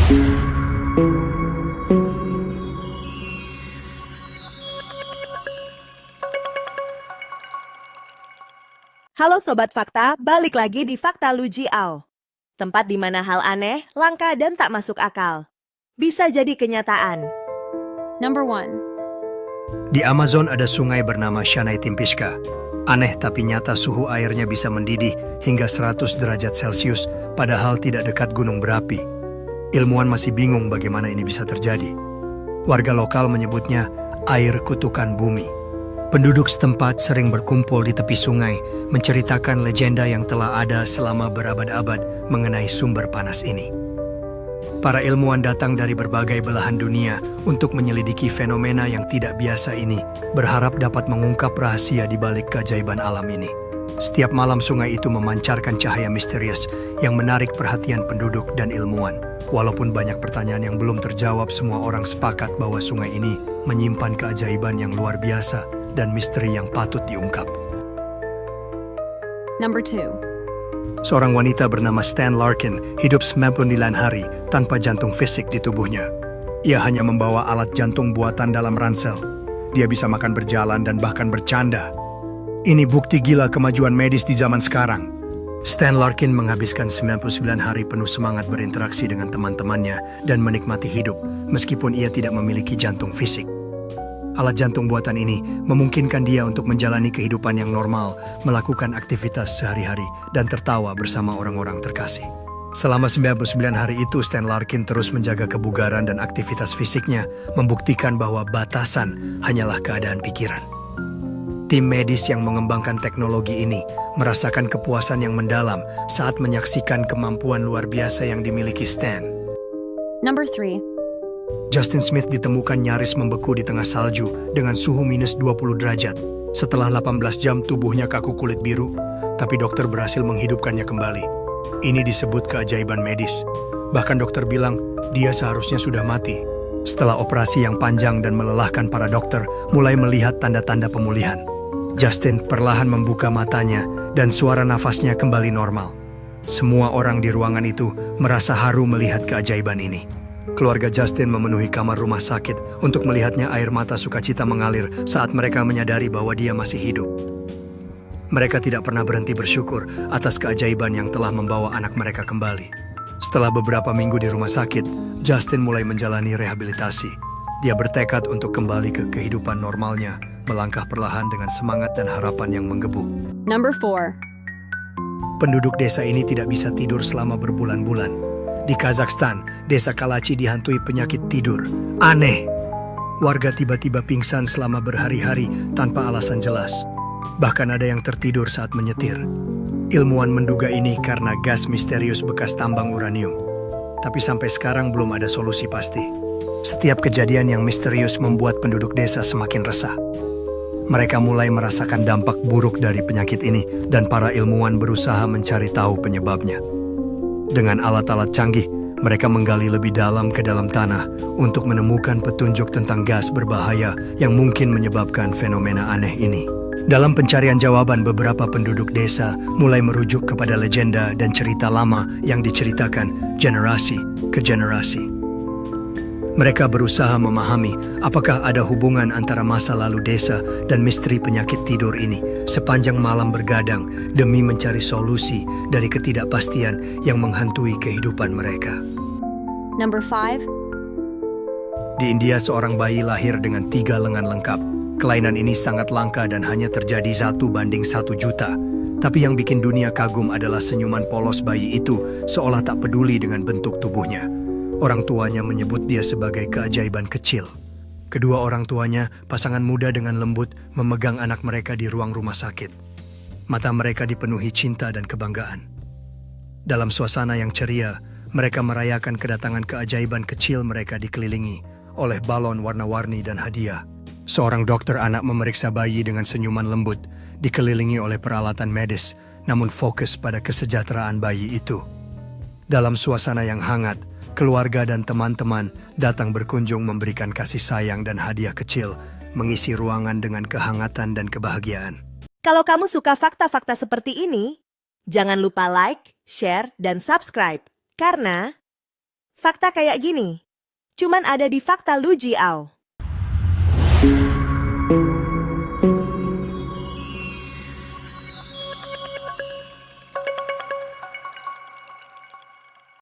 Halo Sobat Fakta, balik lagi di Fakta Lujiao. Tempat di mana hal aneh, langka, dan tak masuk akal bisa jadi kenyataan. Number 1. Di Amazon ada sungai bernama Shanai Timpishka. Aneh tapi nyata suhu airnya bisa mendidih hingga 100 derajat Celcius padahal tidak dekat gunung berapi. Ilmuwan masih bingung bagaimana ini bisa terjadi. Warga lokal menyebutnya air kutukan bumi. Penduduk setempat sering berkumpul di tepi sungai menceritakan legenda yang telah ada selama berabad-abad mengenai sumber panas ini. Para ilmuwan datang dari berbagai belahan dunia untuk menyelidiki fenomena yang tidak biasa ini, berharap dapat mengungkap rahasia di balik keajaiban alam ini. Setiap malam sungai itu memancarkan cahaya misterius yang menarik perhatian penduduk dan ilmuwan. Walaupun banyak pertanyaan yang belum terjawab, semua orang sepakat bahwa sungai ini menyimpan keajaiban yang luar biasa dan misteri yang patut diungkap. Number 2. Seorang wanita bernama Stan Larkin hidup 99 hari tanpa jantung fisik di tubuhnya. Ia hanya membawa alat jantung buatan dalam ransel. Dia bisa makan, berjalan, dan bahkan bercanda. Ini bukti gila kemajuan medis di zaman sekarang. Stan Larkin menghabiskan 99 hari penuh semangat berinteraksi dengan teman-temannya dan menikmati hidup meskipun ia tidak memiliki jantung fisik. Alat jantung buatan ini memungkinkan dia untuk menjalani kehidupan yang normal, melakukan aktivitas sehari-hari, dan tertawa bersama orang-orang terkasih. Selama 99 hari itu, Stan Larkin terus menjaga kebugaran dan aktivitas fisiknya, membuktikan bahwa batasan hanyalah keadaan pikiran. Tim medis yang mengembangkan teknologi ini merasakan kepuasan yang mendalam saat menyaksikan kemampuan luar biasa yang dimiliki Stan. Number 3. Justin Smith ditemukan nyaris membeku di tengah salju dengan suhu minus 20 derajat. Setelah 18 jam tubuhnya kaku kulit biru, tapi dokter berhasil menghidupkannya kembali. Ini disebut keajaiban medis. Bahkan dokter bilang dia seharusnya sudah mati. Setelah operasi yang panjang dan melelahkan, para dokter mulai melihat tanda-tanda pemulihan. Justin perlahan membuka matanya dan suara nafasnya kembali normal. Semua orang di ruangan itu merasa haru melihat keajaiban ini. Keluarga Justin memenuhi kamar rumah sakit untuk melihatnya. Air mata sukacita mengalir saat mereka menyadari bahwa dia masih hidup. Mereka tidak pernah berhenti bersyukur atas keajaiban yang telah membawa anak mereka kembali. Setelah beberapa minggu di rumah sakit, Justin mulai menjalani rehabilitasi. Dia bertekad untuk kembali ke kehidupan normalnya, melangkah perlahan dengan semangat dan harapan yang menggebu. Number 4. Penduduk desa ini tidak bisa tidur selama berbulan-bulan. Di Kazakhstan, desa Kalachi dihantui penyakit tidur. Aneh! Warga tiba-tiba pingsan selama berhari-hari tanpa alasan jelas. Bahkan ada yang tertidur saat menyetir. Ilmuwan menduga ini karena gas misterius bekas tambang uranium. Tapi sampai sekarang belum ada solusi pasti. Setiap kejadian yang misterius membuat penduduk desa semakin resah. Mereka mulai merasakan dampak buruk dari penyakit ini dan para ilmuwan berusaha mencari tahu penyebabnya. Dengan alat-alat canggih, mereka menggali lebih dalam ke dalam tanah untuk menemukan petunjuk tentang gas berbahaya yang mungkin menyebabkan fenomena aneh ini. Dalam pencarian jawaban, beberapa penduduk desa mulai merujuk kepada legenda dan cerita lama yang diceritakan generasi ke generasi. Mereka berusaha memahami apakah ada hubungan antara masa lalu desa dan misteri penyakit tidur ini. Sepanjang malam bergadang demi mencari solusi dari ketidakpastian yang menghantui kehidupan mereka. Number 5. Di India, seorang bayi lahir dengan 3 lengan lengkap. Kelainan ini sangat langka dan hanya terjadi 1:1 juta. Tapi yang bikin dunia kagum adalah senyuman polos bayi itu, seolah tak peduli dengan bentuk tubuhnya. Orang tuanya menyebut dia sebagai keajaiban kecil. Kedua orang tuanya, pasangan muda dengan lembut, memegang anak mereka di ruang rumah sakit. Mata mereka dipenuhi cinta dan kebanggaan. Dalam suasana yang ceria, mereka merayakan kedatangan keajaiban kecil mereka dikelilingi oleh balon warna-warni dan hadiah. Seorang dokter anak memeriksa bayi dengan senyuman lembut, dikelilingi oleh peralatan medis, namun fokus pada kesejahteraan bayi itu. Dalam suasana yang hangat, keluarga dan teman-teman datang berkunjung memberikan kasih sayang dan hadiah kecil, mengisi ruangan dengan kehangatan dan kebahagiaan. Kalau kamu suka fakta-fakta seperti ini, jangan lupa like, share, dan subscribe. Karena Fakta kayak gini. Cuman ada di fakta Lu Jiao.